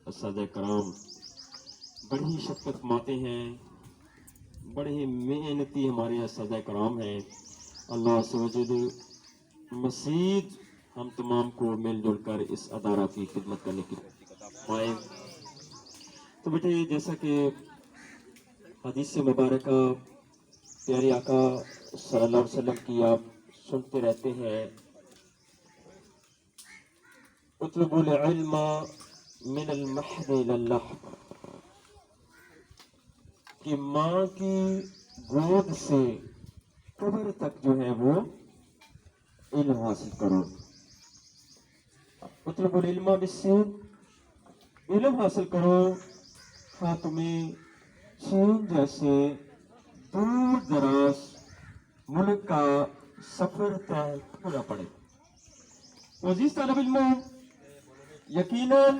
اساتذہ کرام بڑی ہی شفقت فرماتے ہیں، بڑے ہی محنتی ہمارے اساتذہ کرام ہیں. اللہ عز و جل مزید ہم تمام کو مل جل کر اس ادارہ کی خدمت کرنے کی فرمائے. تو بیٹے جیسا کہ حدیث مبارکہ پیارے آقا صلی اللہ علیہ وسلم کی آپ سنتے رہتے ہیں، اطلبوا العلم من المہد الی اللحد، کہ ماں کی گود سے قبر تک جو ہے وہ علم حاصل کرو. اطلبوا العلم بالسین، علم حاصل کرو خواہ تمہیں چین جیسے دور دراز ملک کا سفر طے کرنا پڑے. عزیز طالب علموں، یقیناً